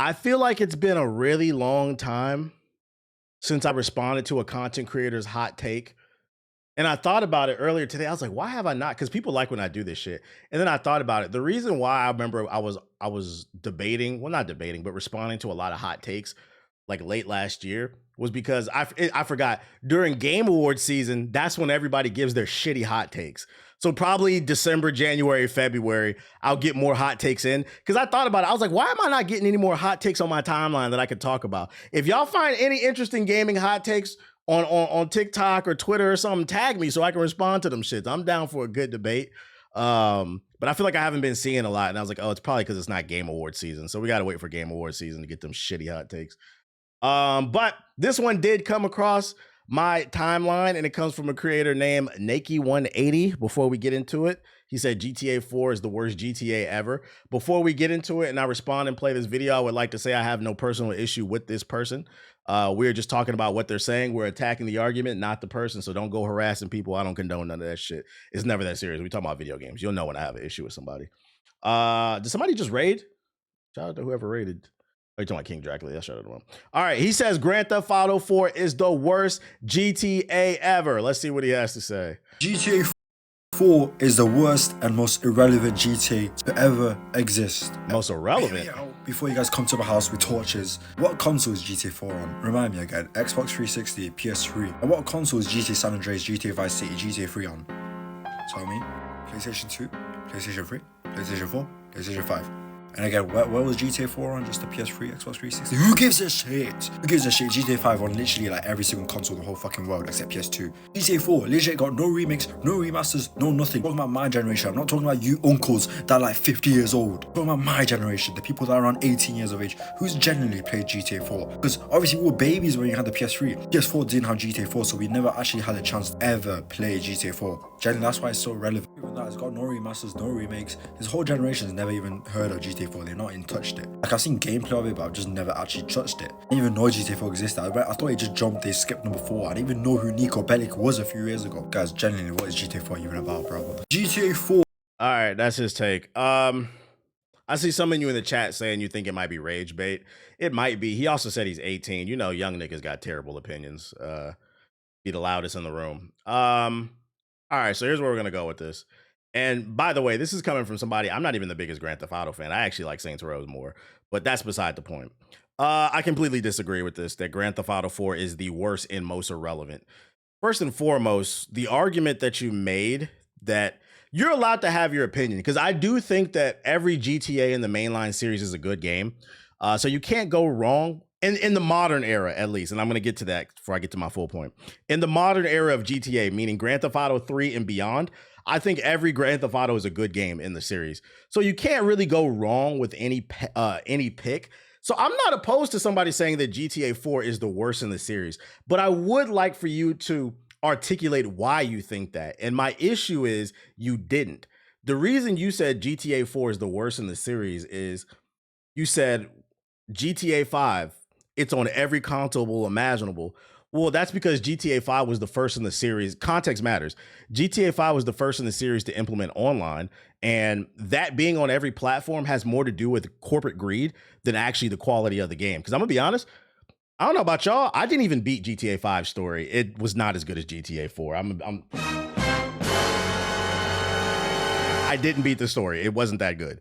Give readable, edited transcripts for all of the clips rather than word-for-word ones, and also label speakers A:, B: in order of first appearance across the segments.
A: I feel like it's been a really long time since I responded to a content creator's hot take. And I thought about it earlier today. I was like, why have I not? Because people like when I do this shit. And then I thought about it. The reason why I remember I was debating, well, not debating, but responding to a lot of hot takes like late last year was because I forgot during Game Awards season, that's when everybody gives their shitty hot takes. So probably December, January, February, I'll get more hot takes in. Because I thought about it. I was like, why am I not getting any more hot takes on my timeline that I could talk about? If y'all find any interesting gaming hot takes on TikTok or Twitter or something, tag me so I can respond to them shits. I'm down for a good debate. But I feel like I haven't been seeing a lot. And I was like, oh, it's probably because it's not Game Awards season. So we got to wait for Game Awards season to get them shitty hot takes. But this one did come across my timeline, and it comes from a creator named Nakey180. Before we get into it, he said GTA 4 is the worst GTA ever. Before we get into it and I respond and play this video, I would like to say I have no personal issue with this person. We're just talking about what they're saying. We're attacking the argument, not the person. So don't go harassing people. I don't condone none of that shit. It's never that serious. We talking about video games. You'll know when I have an issue with somebody. Did somebody just raid? Shout out to whoever raided. Oh, you're talking about King Dracula. I shut it wrong. All right. He says Grand Theft Auto 4 is the worst GTA ever. Let's see what he has to say.
B: GTA 4 is the worst and most irrelevant GTA to ever exist.
A: Most irrelevant?
B: Before you guys come to my house with torches, what console is GTA 4 on? Remind me again. Xbox 360, PS3. And what console is GTA San Andreas, GTA Vice City, GTA 3 on? Tell me. PlayStation 2, PlayStation 3, PlayStation 4, PlayStation 5. And again, where was GTA 4 on? Just the PS3, Xbox 360? Who gives a shit? Who gives a shit? GTA 5 on literally like every single console in the whole fucking world except PS2. GTA 4 legit got no remakes, no remasters, no nothing. I'm talking about my generation. I'm not talking about you uncles that are like 50 years old. I'm talking about my generation, the people that are around 18 years of age, who's genuinely played GTA 4. Because obviously we were babies when you had the PS3. PS4 didn't have GTA 4, so we never actually had a chance to ever play GTA 4. Generally, that's why it's so relevant. Even that, it's got no remasters, no remakes. This whole generation has never even heard of GTA 4. They've not even touched it. Like, I've seen gameplay of it, but I've just never actually touched it. I didn't even know GTA 4 existed. I thought it just jumped, they skipped number 4. I didn't even know who Nico Bellic was a few years ago. Guys, genuinely, what is GTA 4 even about, bro? GTA 4.
A: All right, that's his take. I see some of you in the chat saying you think it might be rage bait. It might be. He also said he's 18. You know, young niggas got terrible opinions. Be the loudest in the room. All right, so here's where we're gonna go with this. And by the way, this is coming from somebody, I'm not even the biggest Grand Theft Auto fan. I actually like Saints Row more, but that's beside the point. I completely disagree with this, that Grand Theft Auto 4 is the worst and most irrelevant. First and foremost, the argument that you made that you're allowed to have your opinion, because I do think that every GTA in the mainline series is a good game. So you can't go wrong in the modern era, at least. And I'm going to get to that before I get to my full point. In the modern era of GTA, meaning Grand Theft Auto 3 and beyond, I think every Grand Theft Auto is a good game in the series. So you can't really go wrong with any pick. So I'm not opposed to somebody saying that GTA 4 is the worst in the series, but I would like for you to articulate why you think that. And my issue is you didn't. The reason you said GTA 4 is the worst in the series is you said GTA 5, it's on every console imaginable. Well, that's because GTA 5 was the first in the series. Context matters. GTA 5 was the first in the series to implement online, and that being on every platform has more to do with corporate greed than actually the quality of the game. Because I'm gonna be honest, I don't know about y'all, I didn't even beat GTA 5's story. It was not as good as GTA 4. I didn't beat the story. It wasn't that good.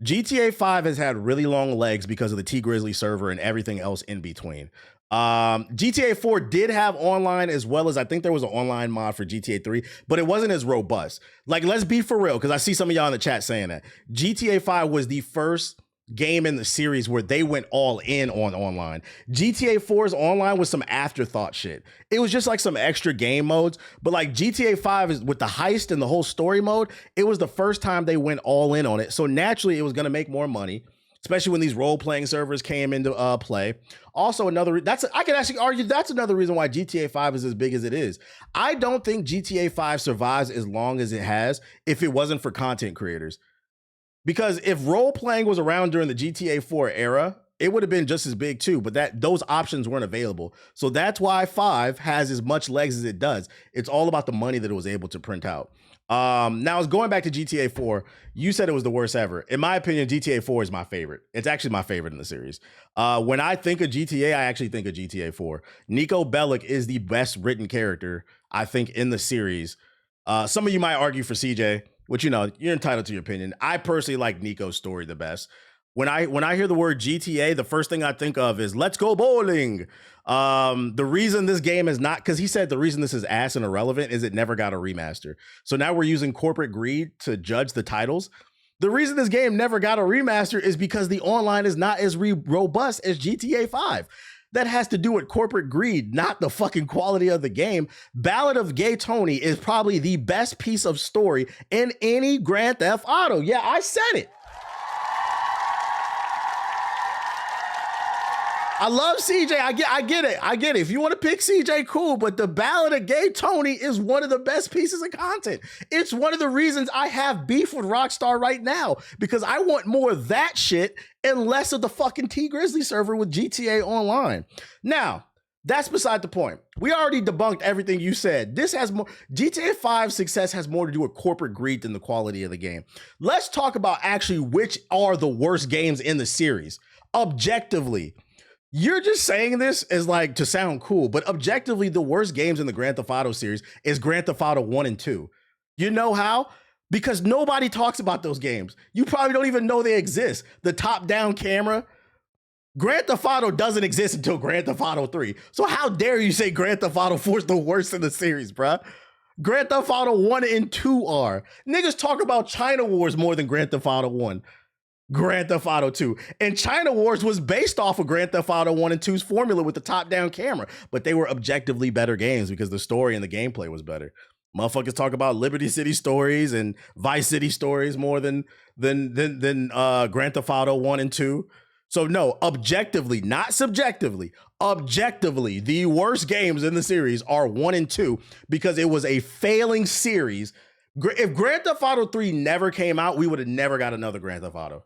A: GTA 5 has had really long legs because of the T Grizzly server and everything else in between. GTA 4 did have online, as well as I think there was an online mod for GTA 3, but it wasn't as robust. Like, let's be for real, because I see some of y'all in the chat saying that. GTA 5 was the first game in the series where they went all in on online. GTA 4's online was some afterthought shit. It was just like some extra game modes, but like GTA 5 is with the heist and the whole story mode, it was the first time they went all in on it. So naturally it was going to make more money, especially when these role-playing servers came into play. Also, I can actually argue that's another reason why GTA 5 is as big as it is. I don't think GTA 5 survives as long as it has if it wasn't for content creators. Because if role-playing was around during the GTA 4 era, it would have been just as big too, but those options weren't available. So that's why 5 has as much legs as it does. It's all about the money that it was able to print out. Now, I was going back to GTA 4. You said it was the worst ever. In my opinion, GTA 4 is my favorite. It's actually my favorite in the series. When I think of GTA, I actually think of GTA 4. Nico Bellic is the best written character, I think, in the series. Some of you might argue for CJ, which, you know, you're entitled to your opinion. I personally like Nico's story the best. When I hear the word GTA, the first thing I think of is let's go bowling. The reason this game is not, because he said the reason this is ass and irrelevant is it never got a remaster. So now we're using corporate greed to judge the titles. The reason this game never got a remaster is because the online is not as robust as GTA 5. That has to do with corporate greed, not the fucking quality of the game. Ballad of Gay Tony is probably the best piece of story in any Grand Theft Auto. Yeah, I said it. I love CJ. I get it. I get it. If you want to pick CJ, cool. But the Ballad of Gay Tony is one of the best pieces of content. It's one of the reasons I have beef with Rockstar right now, because I want more of that shit and less of the fucking T Grizzly server with GTA Online. Now, that's beside the point. We already debunked everything you said. This has more, GTA 5 success has more to do with corporate greed than the quality of the game. Let's talk about actually which are the worst games in the series. Objectively, you're just saying this as like to sound cool, but objectively, the worst games in the Grand Theft Auto series is Grand Theft Auto 1 and 2. You know how? Because nobody talks about those games. You probably don't even know they exist. The top-down camera. Grand Theft Auto doesn't exist until Grand Theft Auto 3. So how dare you say Grand Theft Auto 4 is the worst in the series, bruh? Grand Theft Auto 1 and 2 are. Niggas talk about China Wars more than Grand Theft Auto 1. Grand Theft Auto 2. And China Wars was based off of Grand Theft Auto 1 and 2's formula with the top-down camera, but they were objectively better games because the story and the gameplay was better. Motherfuckers talk about Liberty City stories and Vice City stories more than Grand Theft Auto 1 and 2. So no, objectively, not subjectively, objectively, the worst games in the series are 1 and 2 because it was a failing series. If Grand Theft Auto 3 never came out, we would have never got another Grand Theft Auto.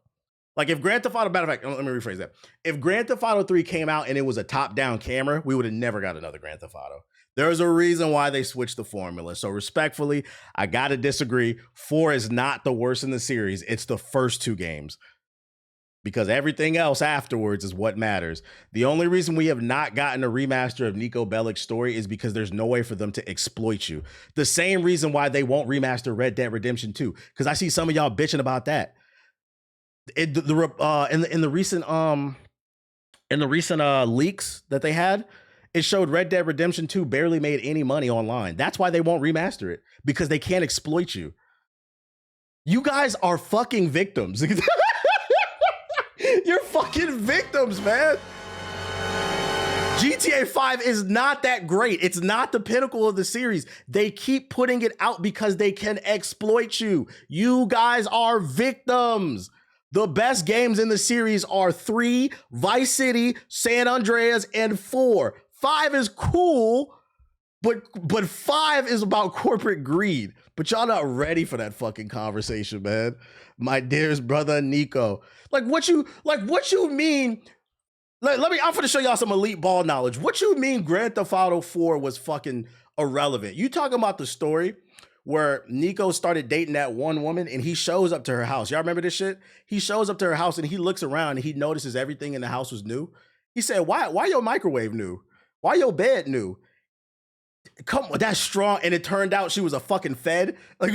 A: Like if Grand Theft Auto, matter of fact, let me rephrase that. If Grand Theft Auto 3 came out and it was a top-down camera, we would have never got another Grand Theft Auto. There's a reason why they switched the formula. So respectfully, I gotta disagree. 4 is not the worst in the series. It's the first 2 games. Because everything else afterwards is what matters. The only reason we have not gotten a remaster of Nico Bellic's story is because there's no way for them to exploit you. The same reason why they won't remaster Red Dead Redemption 2. Because I see some of y'all bitching about that. In the recent leaks that they had, it showed Red Dead Redemption 2 barely made any money online. That's why they won't remaster it, because they can't exploit you. You guys are fucking victims. You're fucking victims, man. GTA 5 is not that great. It's not the pinnacle of the series. They keep putting it out because they can exploit you. You guys are victims. The best games in the series are 3, Vice City, San Andreas, and 4. 5 is cool, but 5 is about corporate greed. But y'all not ready for that fucking conversation, man. My dearest brother Nico. What you mean? I'm gonna show y'all some elite ball knowledge. What you mean Grand Theft Auto 4 was fucking irrelevant? You talking about the story where Nico started dating that one woman and he shows up to her house. Y'all remember this shit? He shows up to her house and he looks around and he notices everything in the house was new. He said, why your microwave new? Why your bed new? Come on, that's strong. And it turned out she was a fucking Fed. Like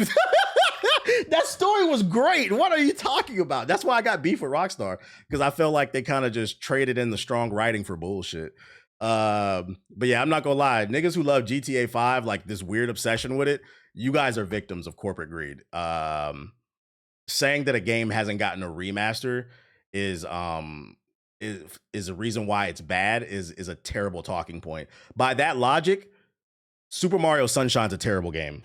A: that story was great. What are you talking about? That's why I got beef with Rockstar, because I felt like they kind of just traded in the strong writing for bullshit. But yeah, I'm not gonna lie. Niggas who love GTA 5, like this weird obsession with it, you guys are victims of corporate greed. Saying that a game hasn't gotten a remaster is a reason why it's bad is a terrible talking point. By that logic, Super Mario Sunshine's a terrible game.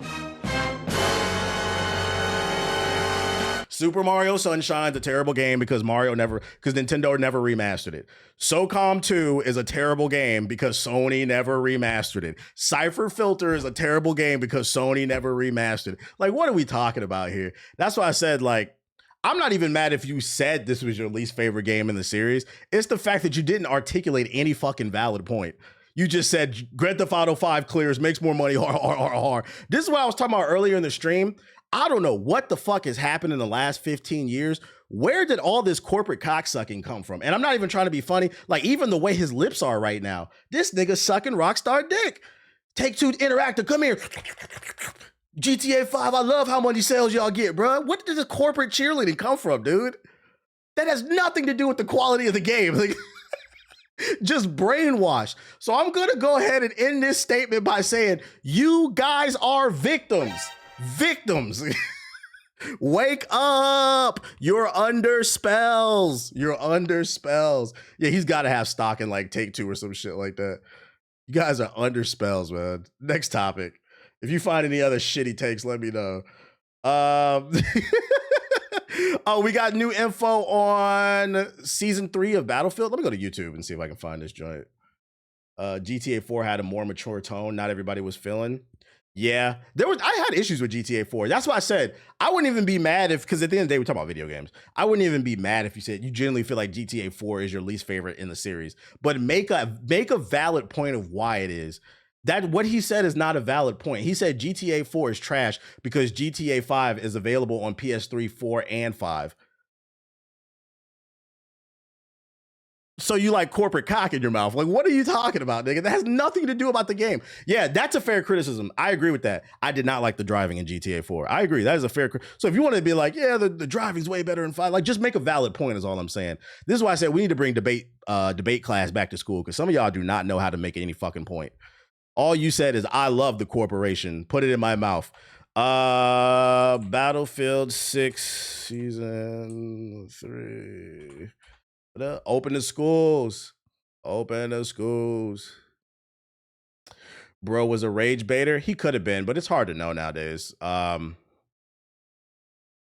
A: Super Mario Sunshine's a terrible game because Nintendo never remastered it. SOCOM 2 is a terrible game because Sony never remastered it. Cypher Filter is a terrible game because Sony never remastered it. Like, what are we talking about here? That's why I said, like, I'm not even mad if you said this was your least favorite game in the series. It's the fact that you didn't articulate any fucking valid point. You just said Grand Theft Auto 5 clears, makes more money, har. This is what I was talking about earlier in the stream. I don't know what the fuck has happened in the last 15 years. Where did all this corporate cocksucking come from? And I'm not even trying to be funny. Like, even the way his lips are right now, this nigga sucking Rockstar dick. Take-Two Interactive, come here. GTA 5, I love how many sales y'all get, bro. What did the corporate cheerleading come from, dude? That has nothing to do with the quality of the game. Like, just brainwashed. So I'm going to go ahead and end this statement by saying, you guys are victims. Victims. Wake up. You're under spells. You're under spells. Yeah, he's got to have stock in like Take-Two or some shit like that. You guys are under spells, man. Next topic. If you find any other shitty takes, let me know. Oh, we got new info on season 3 of Battlefield. Let me go to YouTube and see if I can find this joint. GTA 4 had a more mature tone. Not everybody was feeling. Yeah, I had issues with GTA 4. That's why I said I wouldn't even be mad if, because at the end of the day, we're talking about video games. I wouldn't even be mad if you said you genuinely feel like GTA 4 is your least favorite in the series. But make a valid point of why it is. That what he said is not a valid point. He said GTA 4 is trash because GTA 5 is available on PS3, 4, and 5. So you like corporate cock in your mouth. Like, what are you talking about, nigga? That has nothing to do about the game. Yeah, that's a fair criticism. I agree with that. I did not like the driving in GTA 4. I agree. That is a fair So if you want to be like, yeah, the driving's way better in 5, like, just make a valid point is all I'm saying. This is why I said we need to bring debate class back to school, because some of y'all do not know how to make any fucking point. All you said is, I love the corporation. Put it in my mouth. Battlefield 6 season 3. Open the schools. Open the schools. Bro was a rage baiter. He could have been, but it's hard to know nowadays.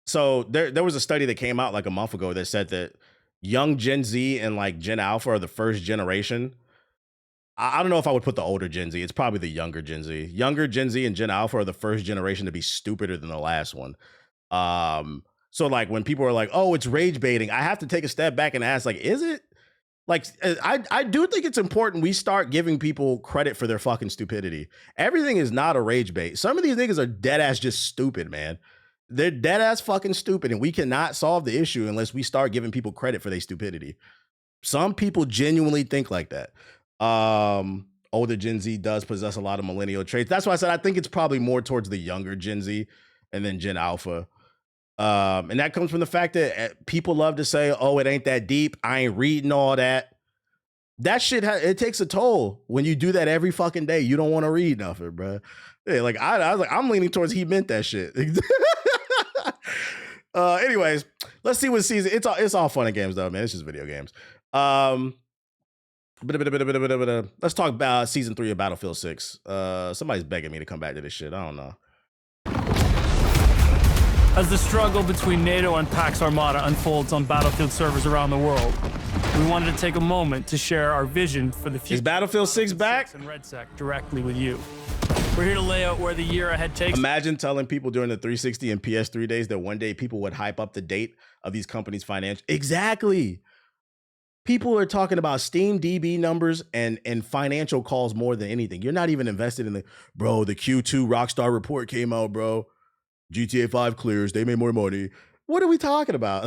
A: So there was a study that came out like a month ago that said that young Gen Z and like Gen Alpha are the first generation. I don't know if I would put the older Gen Z. It's probably the younger Gen Z. Younger Gen Z and Gen Alpha are the first generation to be stupider than the last one. So like when people are like, oh, it's rage baiting, I have to take a step back and ask, like, is it? Like, I do think it's important we start giving people credit for their fucking stupidity. Everything is not a rage bait. Some of these niggas are dead ass just stupid, man. They're dead ass fucking stupid, and we cannot solve the issue unless we start giving people credit for their stupidity. Some people genuinely think like that. Older Gen Z does possess a lot of millennial traits. That's why I said I think it's probably more towards the younger Gen Z and then Gen Alpha. And that comes from the fact that people love to say, oh, it ain't that deep. I ain't reading all that. That shit, it takes a toll when you do that every fucking day. You don't want to read nothing, bro. Yeah, like I was like, I'm leaning towards he meant that shit. Anyways, let's see what season. It's all fun and games though, man. It's just video games. Let's talk about season 3 of Battlefield 6. Somebody's begging me to come back to this shit. I don't know.
C: As the struggle between NATO and Pax Armada unfolds on Battlefield servers around the world, we wanted to take a moment to share our vision for the future.
A: Is Battlefield 6 back?
C: And RedSec directly with you. We're here to lay out where the year ahead takes.
A: Imagine telling people during the 360 and PS3 days that one day people would hype up the date of these companies' financial. Exactly. People are talking about Steam DB numbers and financial calls more than anything. You're not even invested in the Q2 Rockstar report came out, bro. GTA 5 clears. They made more money. What are we talking about?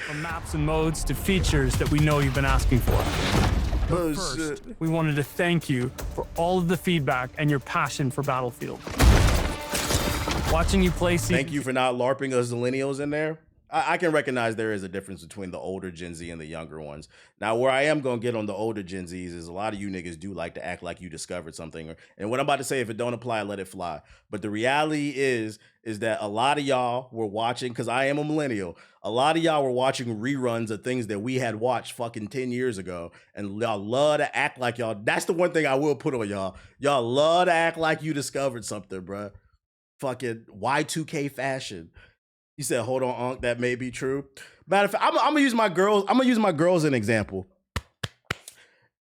C: From maps and modes to features that we know you've been asking for. But first, we wanted to thank you for all of the feedback and your passion for Battlefield. Watching you play season.
A: Thank you for not LARPing us millennials in there. I can recognize there is a difference between the older Gen Z and the younger ones. Now, where I am going to get on the older Gen Zs is a lot of you niggas do like to act like you discovered something. And what I'm about to say, if it don't apply, let it fly. But the reality is that a lot of y'all were watching, because I am a millennial, a lot of y'all were watching reruns of things that we had watched fucking 10 years ago. And y'all love to act like y'all. That's the one thing I will put on y'all. Y'all love to act like you discovered something, bruh. Fucking Y2K fashion. You said, hold on, Unc, that may be true. Matter of fact, I'm gonna use my girls. I'm gonna use my girls as an example.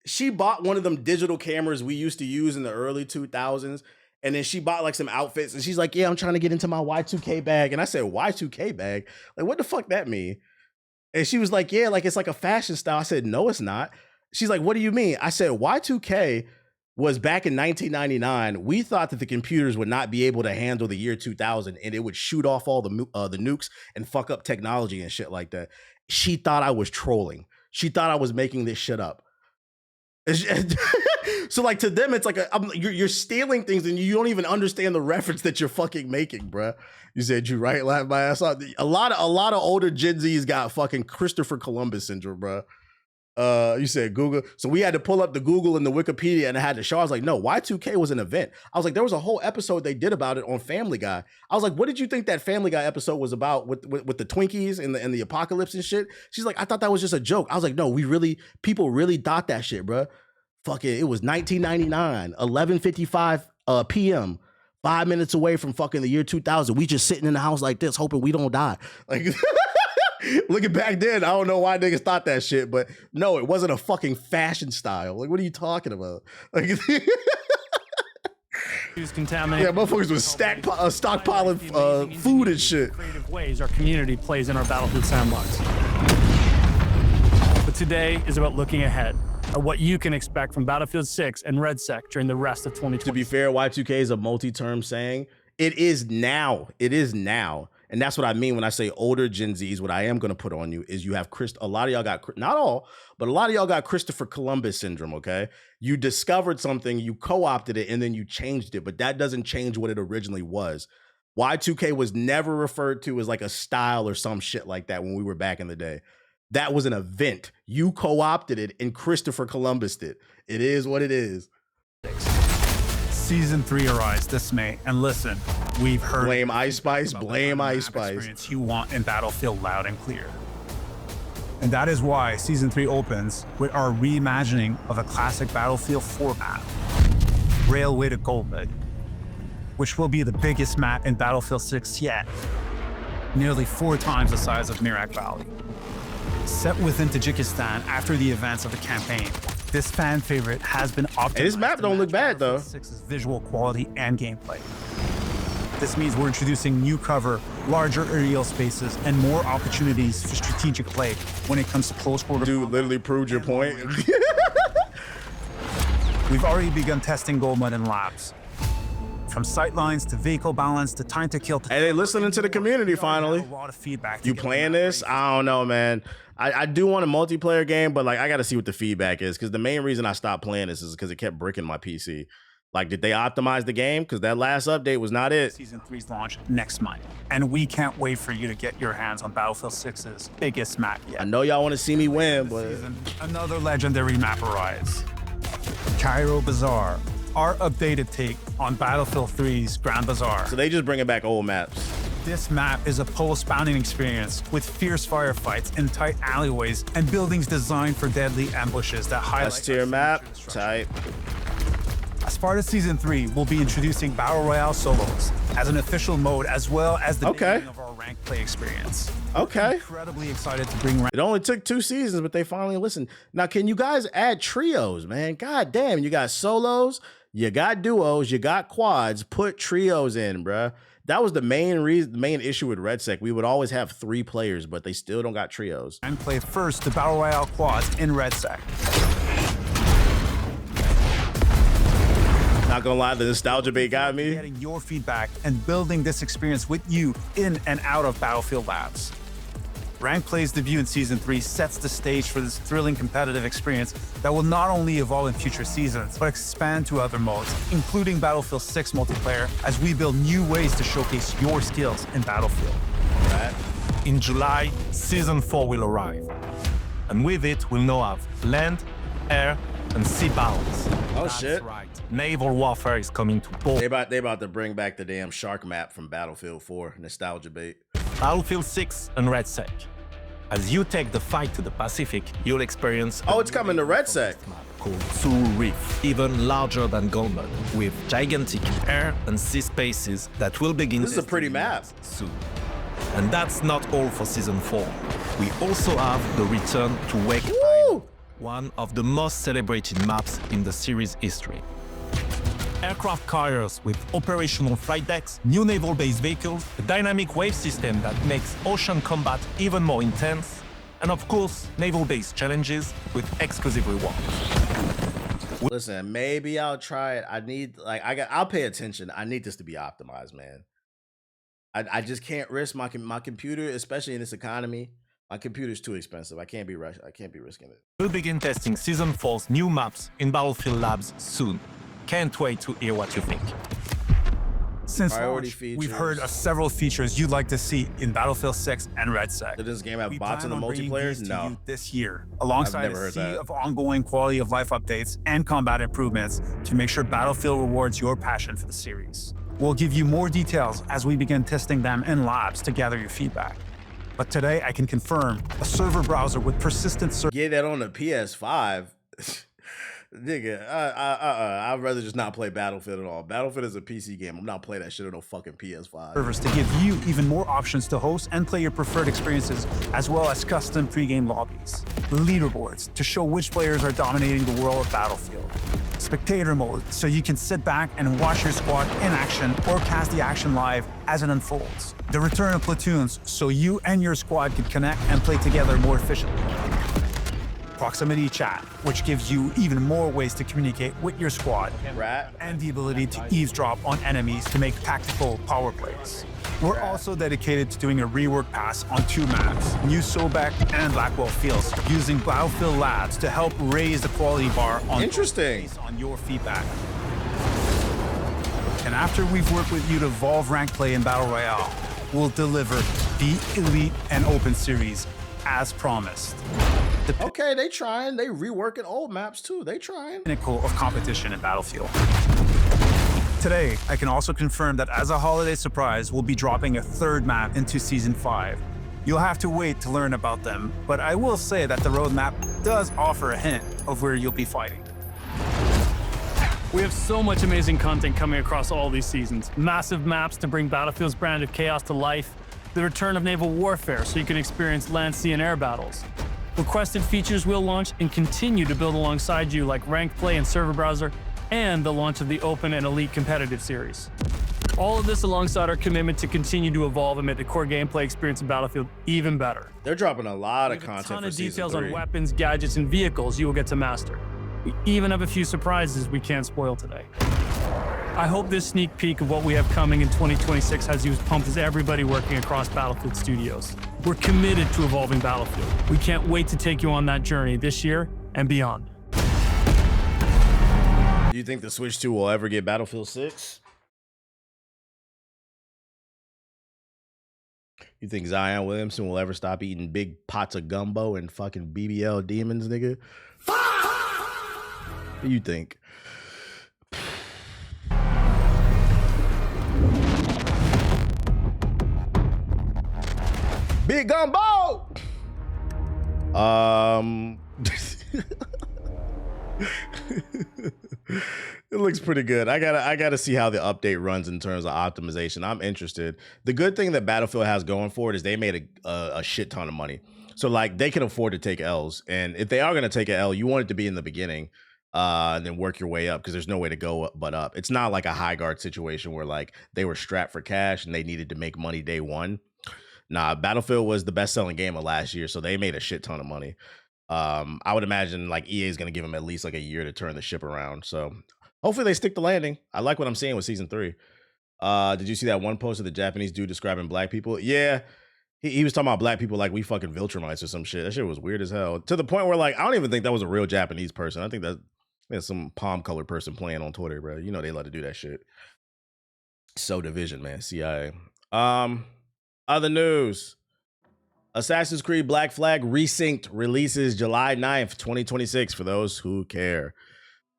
A: She bought one of them digital cameras we used to use in the early 2000s, and then she bought like some outfits, and she's like, "Yeah, I'm trying to get into my Y2K bag." And I said, "Y2K bag? Like, what the fuck that mean?" And she was like, "Yeah, like it's like a fashion style." I said, "No, it's not." She's like, "What do you mean?" I said, "Y2K was back in 1999, we thought that the computers would not be able to handle the year 2000 and it would shoot off all the nukes and fuck up technology and shit like that. She thought I was trolling. She thought I was making this shit up. So like to them, it's like you're stealing things and you don't even understand the reference that you're fucking making, bruh. You said you right, laugh my ass off. A lot of older Gen Zs got fucking Christopher Columbus syndrome, bruh. You said Google. So we had to pull up the Google and the Wikipedia and I had to show. I was like, no, Y2K was an event. I was like, there was a whole episode they did about it on Family Guy. I was like, what did you think that Family Guy episode was about with the Twinkies and the apocalypse and shit? She's like, I thought that was just a joke. I was like, no, people really thought that shit, bro. Fuck it. It was 1999, 11:55 p.m. 5 minutes away from fucking the year 2000. We just sitting in the house like this, hoping we don't die. Like. Looking back then, I don't know why niggas thought that shit, but no, it wasn't a fucking fashion style. Like, what are you talking about? Like,
C: contaminated.
A: Yeah, motherfuckers was stockpiling food and shit.
C: Creative ways our community plays in our Battlefield sandbox. But today is about looking ahead at what you can expect from Battlefield 6 and RedSec during the rest of 2020.
A: To be fair, Y2K is a multi-term saying. It is now. It is now. And that's what I mean when I say older Gen Zs. What I am going to put on you is you have a lot of y'all got, not all, but a lot of y'all got Christopher Columbus syndrome, okay? You discovered something, you co-opted it, and then you changed it, but that doesn't change what it originally was. Y2K was never referred to as like a style or some shit like that when we were back in the day. That was an event. You co-opted it and Christopher Columbused it. It is what it is.
D: Season 3 arrives this May, and listen, we've heard
A: blame Ice Spice, blame Ice Spice.
D: Experience you want in Battlefield loud and clear. And that is why Season 3 opens with our reimagining of a classic Battlefield 4 map, Railway to Goldberg, which will be the biggest map in Battlefield 6 yet, nearly 4 times the size of Mirak Valley. Set within Tajikistan after the events of the campaign, this fan favorite has been optimized.
A: Hey, this map don't look bad though.
D: 6's visual quality and gameplay. This means we're introducing new cover, larger aerial spaces, and more opportunities for strategic play when it comes to close quarter.
A: Dude literally proved your point.
D: We've already begun testing Gold Mud in labs. From sightlines to vehicle balance to time to kill.
A: Hey, they listening to the community finally.
D: A lot of feedback.
A: You playing this? I don't know, man. I do want a multiplayer game, but like I got to see what the feedback is because the main reason I stopped playing this is because it kept bricking my PC. Like, did they optimize the game? Because that last update was not it.
D: Season 3's launch next month, and we can't wait for you to get your hands on Battlefield 6's biggest map yet.
A: I know y'all want to see me win, but
D: another legendary map arrives. Cairo Bazaar, our updated take on Battlefield 3's Grand Bazaar.
A: So they just bringing back old maps.
D: This map is a post-bounding experience with fierce firefights in tight alleyways and buildings designed for deadly ambushes that highlight.
A: S-tier map, type.
D: As part of Season 3, we'll be introducing Battle Royale solos as an official mode, as well as the beginning of our ranked play experience.
A: Okay.
D: I'm incredibly excited to bring.
A: It only took 2 seasons, but they finally listened. Now, can you guys add trios, man? God damn, you got solos, you got duos, you got quads. Put trios in, bruh. That was the main issue with RedSec. We would always have 3 players, but they still don't got trios.
D: And play first the Battle Royale quads in RedSec.
A: Not gonna lie, the nostalgia bait got me.
D: Getting your feedback and building this experience with you in and out of Battlefield Labs. Rank Play's debut in Season 3 sets the stage for this thrilling competitive experience that will not only evolve in future seasons, but expand to other modes, including Battlefield 6 multiplayer, as we build new ways to showcase your skills in Battlefield.
E: In July, Season 4 will arrive. And with it, we'll now have land, air, and sea battles.
A: Oh,
E: That's
A: shit.
E: right. Naval warfare is coming to both.
A: They about to bring back the damn shark map from Battlefield 4. Nostalgia bait.
E: Battlefield 6 and RedSec. As you take the fight to the Pacific, you'll experience
A: it's coming to RedSec.
E: Called Sulu Reef, even larger than Goldmud, with gigantic air and sea spaces that will begin.
A: This is a pretty map.
E: Soon. And that's not all for Season 4. We also have the return to Wake Island, one of the most celebrated maps in the series history. Aircraft carriers with operational flight decks, new naval-based vehicles, a dynamic wave system that makes ocean combat even more intense, and of course, naval-based challenges with exclusive rewards.
A: Listen, maybe I'll try it. I'll pay attention. I need this to be optimized, man. I just can't risk my computer, especially in this economy. My computer's too expensive. I can't be risking it.
E: We'll begin testing Season 4's new maps in Battlefield Labs soon. Can't wait to hear what you think.
D: Since
A: Priority
D: launch, we've heard of several features you'd like to see in Battlefield 6 and Red Sec.
A: Did this game have
D: We
A: bots in the
D: plan on bringing
A: multiplayer?
D: these to
A: No.
D: you this year, alongside
A: never
D: a
A: heard
D: sea
A: that.
D: of ongoing quality of life updates and combat improvements to make sure Battlefield rewards your passion for the series. We'll give you more details as we begin testing them in labs to gather your feedback. But today I can confirm a server browser with persistent search
A: Get that on the PS5. Nigga, I'd rather just not play Battlefield at all. Battlefield is a PC game. I'm not playing that shit on no fucking PS5.
D: servers to give you even more options to host and play your preferred experiences, as well as custom pre-game lobbies, leaderboards to show which players are dominating the world of Battlefield, spectator mode so you can sit back and watch your squad in action or cast the action live as it unfolds, the return of platoons so you and your squad can connect and play together more efficiently, proximity chat, which gives you even more ways to communicate with your squad,
A: Rat.
D: and the ability to eavesdrop on enemies to make tactical power plays. We're also dedicated to doing a rework pass on 2 maps, New Sobek and Blackwell Fields, using Battlefield Labs to help raise the quality bar on
A: Interesting.
D: based on your feedback. And after we've worked with you to evolve rank play in Battle Royale, we'll deliver the Elite and Open series as promised. The
A: Okay, they trying. They reworking old maps too. They trying.
D: pinnacle of competition in Battlefield. Today, I can also confirm that as a holiday surprise, we'll be dropping a 3rd map into Season 5. You'll have to wait to learn about them, but I will say that the roadmap does offer a hint of where you'll be fighting.
C: We have so much amazing content coming across all these seasons. Massive maps to bring Battlefield's brand of chaos to life, the return of naval warfare so you can experience land, sea, and air battles. Requested features will launch and continue to build alongside you, like ranked play and server browser, and the launch of the Open and Elite competitive series. All of this alongside our commitment to continue to evolve and make the core gameplay experience in Battlefield even better.
A: They're dropping a lot of
C: We have a
A: content
C: ton
A: for
C: of
A: season
C: details
A: 3.
C: on weapons, gadgets, and vehicles you will get to master. We even have a few surprises we can't spoil today. I hope this sneak peek of what we have coming in 2026 has you as pumped as everybody working across Battlefield Studios. We're committed to evolving Battlefield. We can't wait to take you on that journey this year and beyond.
A: Do you think the Switch 2 will ever get Battlefield 6? You think Zion Williamson will ever stop eating big pots of gumbo and fucking BBL demons, nigga? What do you think? Big gumbo! It looks pretty good. I gotta see how the update runs in terms of optimization. I'm interested. The good thing that Battlefield has going for it is they made a shit ton of money. So like they can afford to take L's. And if they are gonna take an L, you want it to be in the beginning, and then work your way up, because there's no way to go but up. It's not like a high guard situation where like they were strapped for cash and they needed to make money day one. Nah, Battlefield was the best selling game of last year, so they made a shit ton of money. I would imagine like EA is going to give them at least like a year to turn the ship around. So hopefully they stick the landing. I like what I'm seeing with season 3. Did you see that one post of the Japanese dude describing black people? Yeah, he was talking about black people like we fucking Viltrumites or some shit. That shit was weird as hell. To the point where like I don't even think that was a real Japanese person. I think that's some palm colored person playing on Twitter, bro. You know they love to do that shit. So division, man. CIA. Other news. Assassin's Creed Black Flag Resynced releases July 9th, 2026 for those who care.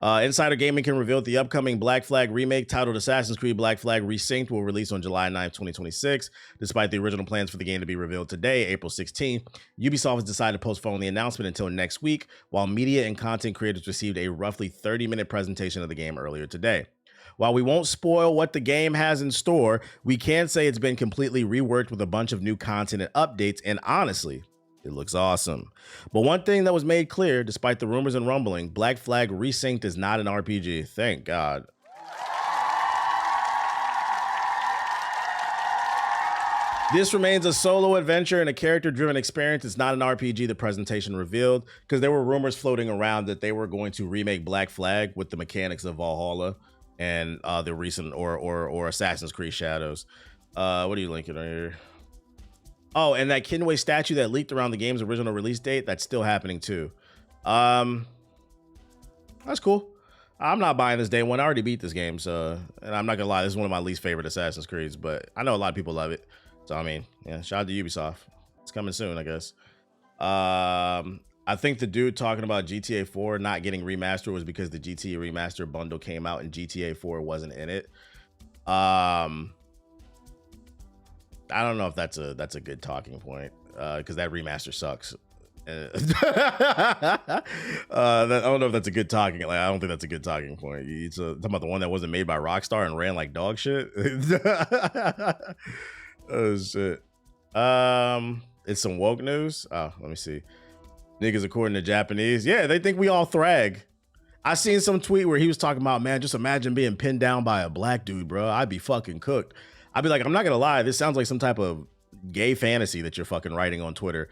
A: Insider Gaming can reveal the upcoming Black Flag remake titled Assassin's Creed Black Flag Resynced will release on July 9th, 2026. Despite the original plans for the game to be revealed today, April 16th, Ubisoft has decided to postpone the announcement until next week, while media and content creators received a roughly 30-minute presentation of the game earlier today. While we won't spoil what the game has in store, we can say it's been completely reworked with a bunch of new content and updates, and honestly, it looks awesome. But one thing that was made clear, despite the rumors and rumbling, Black Flag Resynced is not an RPG. Thank God. This remains a solo adventure and a character-driven experience. It's not an RPG, the presentation revealed, because there were rumors floating around that they were going to remake Black Flag with the mechanics of Valhalla and the recent or Assassin's Creed Shadows. What are you linking on here? Oh, and that Kinway statue that leaked around the game's original release date, that's still happening too. That's cool. I'm not buying this day one. I already beat this game, so, and I'm not gonna lie, this is one of my least favorite Assassin's Creeds, but I know a lot of people love it. So I mean, yeah, shout out to Ubisoft. It's coming soon, I guess. I think the dude talking about GTA 4 not getting remastered was because the GTA remaster bundle came out and GTA 4 wasn't in it. I don't know if that's a good talking point, because that remaster sucks. I don't know if that's a good talking. Like, I don't think that's a good talking point. It's talking about the one that wasn't made by Rockstar and ran like dog shit. Oh shit. It's some woke news. Oh, let me see. Niggas according to Japanese. Yeah, they think we all thrag. I seen some tweet where he was talking about, man, just imagine being pinned down by a black dude, bro. I'd be fucking cooked. I'd be like, I'm not gonna lie, this sounds like some type of gay fantasy that you're fucking writing on Twitter.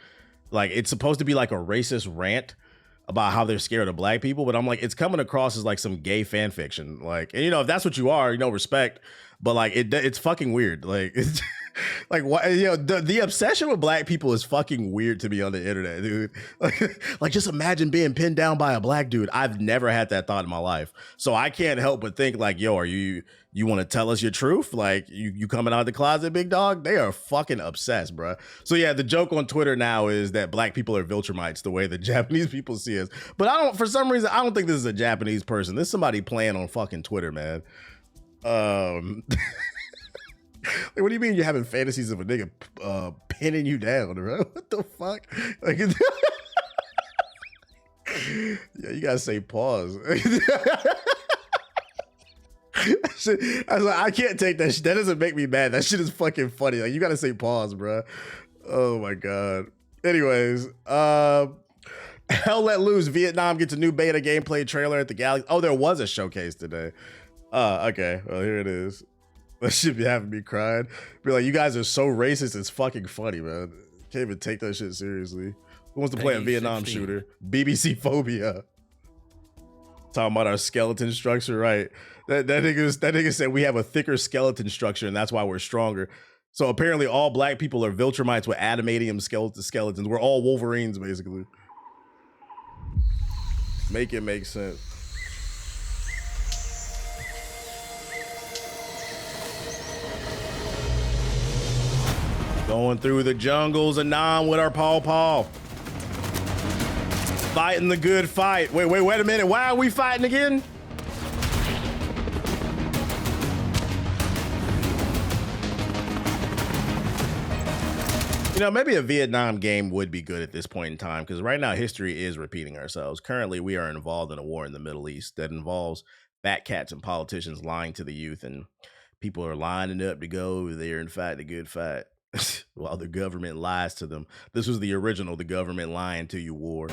A: Like, it's supposed to be like a racist rant about how they're scared of black people, but I'm like, it's coming across as like some gay fan fiction. Like, and you know, if that's what you are, you know, respect. But like, it's fucking weird. Like, it's like, what, you know, the obsession with black people is fucking weird to me on the internet, dude. Like just imagine being pinned down by a black dude. I've never had that thought in my life, so I can't help but think like, yo, are you want to tell us your truth? Like, you coming out of the closet, big dog? They are fucking obsessed, bro. So yeah, the joke on Twitter now is that black people are Viltrumites the way the Japanese people see us. But for some reason, I don't think this is a Japanese person. This is somebody playing on fucking Twitter, man. Like, what do you mean you're having fantasies of a nigga pinning you down, bro? What the fuck? Like, yeah, you gotta say pause. I was like, I can't take that shit. That doesn't make me mad. That shit is fucking funny. Like, you gotta say pause, bro. Oh my god. Anyways, Hell Let Loose Vietnam gets a new beta gameplay trailer at the Galaxy. Oh, there was a showcase today. Okay. Well, here it is. That should be having me crying. Be like, you guys are so racist, it's fucking funny, man. Can't even take that shit seriously. Who wants to play a Vietnam shooter? BBC phobia. Talking about our skeleton structure, right? That nigga said we have a thicker skeleton structure and that's why we're stronger. So apparently all black people are Viltrumites with adamantium skeletons. We're all Wolverines, basically. Make it make sense. Going through the jungles of Nam with our paw. Fighting the good fight. Wait a minute. Why are we fighting again? You know, maybe a Vietnam game would be good at this point in time, because right now history is repeating ourselves. Currently, we are involved in a war in the Middle East that involves fat cats and politicians lying to the youth, and people are lining up to go over there and fight the good fight while the government lies to them. This was the original "the government lying to you" war.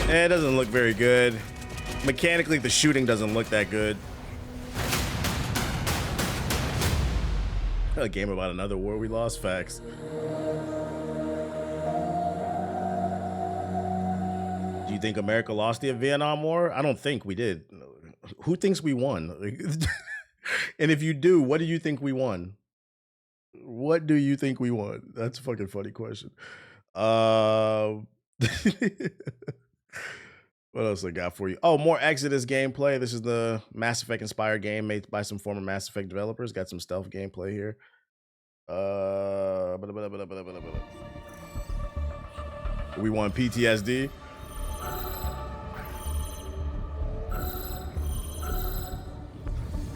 A: It doesn't look very good. Mechanically, the shooting doesn't look that good. A game about another war we lost, facts. Do you think America lost the Vietnam War? I don't think we did. Who thinks we won? And if you do, what do you think we won? What do you think we won? That's a fucking funny question. What else I got for you? Oh, more Exodus gameplay. This is the Mass Effect inspired game made by some former Mass Effect developers. Got some stealth gameplay here. We want PTSD.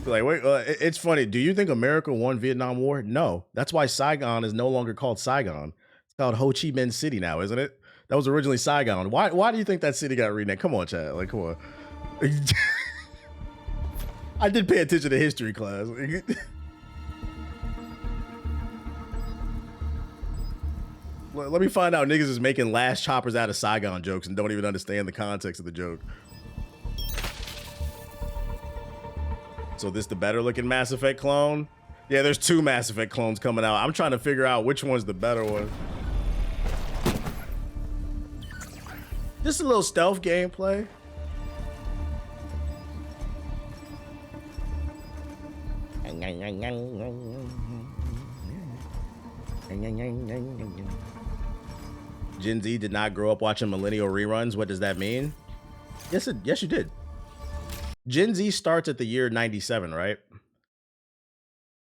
A: Like, wait, it's funny. Do you think America won Vietnam War? No. That's why Saigon is no longer called Saigon. It's called Ho Chi Minh City now, isn't it? That was originally Saigon. Why do you think that city got renamed? Come on, Chad. Like, come on. I did pay attention to history class. Let me find out niggas is making last choppers out of Saigon jokes and don't even understand the context of the joke. So this the better looking Mass Effect clone? Yeah, there's 2 Mass Effect clones coming out. I'm trying to figure out which one's the better one. Just a little stealth gameplay. Gen Z did not grow up watching millennial reruns. What does that mean? Yes, you did. Gen Z starts at the year 97, right?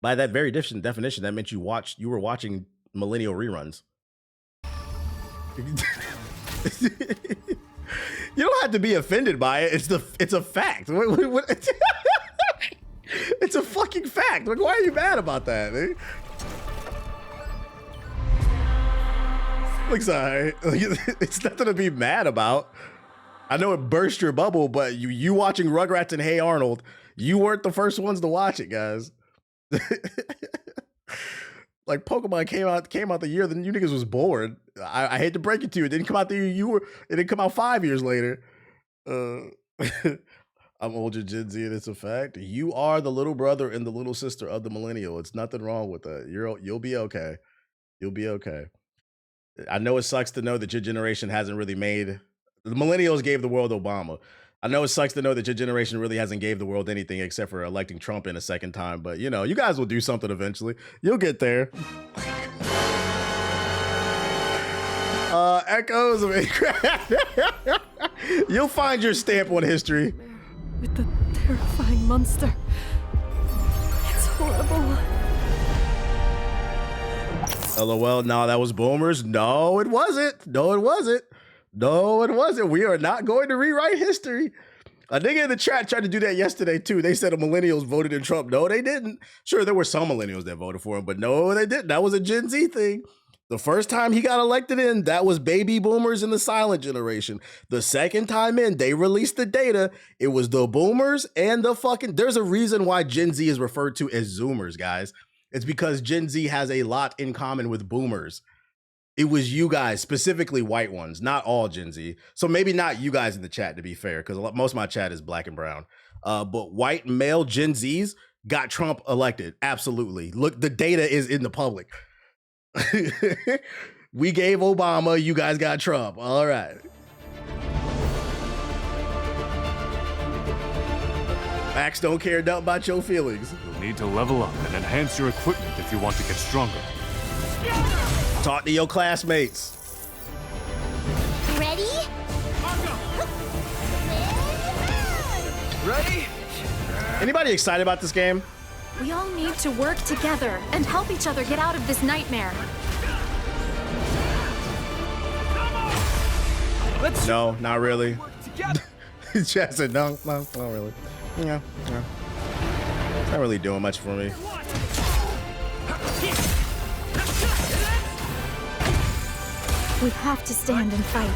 A: By that very definition, that meant you were watching millennial reruns. You don't have to be offended by it. It's a fact. It's a fucking fact. Like, why are you mad about that, man? Like, sorry. It's nothing to be mad about. I know it burst your bubble, but you watching Rugrats and Hey Arnold, you weren't the first ones to watch it, guys. Like, Pokemon came out the year that you niggas was born. I hate to break it to you. It didn't come out the year you were. It didn't come out 5 years later. I'm older Gen Z, and it's a fact. You are the little brother and the little sister of the millennial. It's nothing wrong with that. You'll be okay. You'll be okay. I know it sucks to know that your generation hasn't really made. The millennials gave the world Obama. I know it sucks to know that your generation really hasn't gave the world anything except for electing Trump in a second time. But, you know, you guys will do something eventually. You'll get there. Echoes of You'll find your stamp on history.
F: With the terrifying monster. It's horrible.
A: LOL, no, that was boomers. No, it wasn't. No, it wasn't. No, it wasn't. We are not going to rewrite history. A nigga in the chat tried to do that yesterday, too. They said the millennials voted in Trump. No, they didn't. Sure, there were some millennials that voted for him, but no, they didn't. That was a Gen Z thing. The first time he got elected in, that was baby boomers and the silent generation. The second time in, they released the data. It was the boomers and the fucking... There's a reason why Gen Z is referred to as Zoomers, guys. It's because Gen Z has a lot in common with boomers. It was you guys, specifically white ones, not all Gen Z. So maybe not you guys in the chat, to be fair, because most of my chat is black and brown. But white male Gen Zs got Trump elected. Absolutely. Look, the data is in the public. We gave Obama, you guys got Trump. All right. Max don't care nothing about your feelings.
G: You'll need to level up and enhance your equipment if you want to get stronger.
A: Talk to your classmates.
F: Ready?
G: Ready?
A: Anybody excited about this game?
F: We all need to work together and help each other get out of this nightmare.
A: No, not really. Chad said no, not really. Yeah. It's not really doing much for me.
F: We have to stand and fight.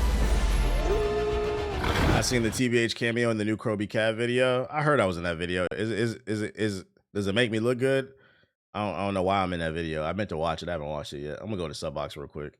A: I seen the TBH cameo in the new Kroby Cat video. I heard I was in that video. Does it make me look good? I don't know why I'm in that video. I meant to watch it. I haven't watched it yet. I'm gonna go to Subbox real quick.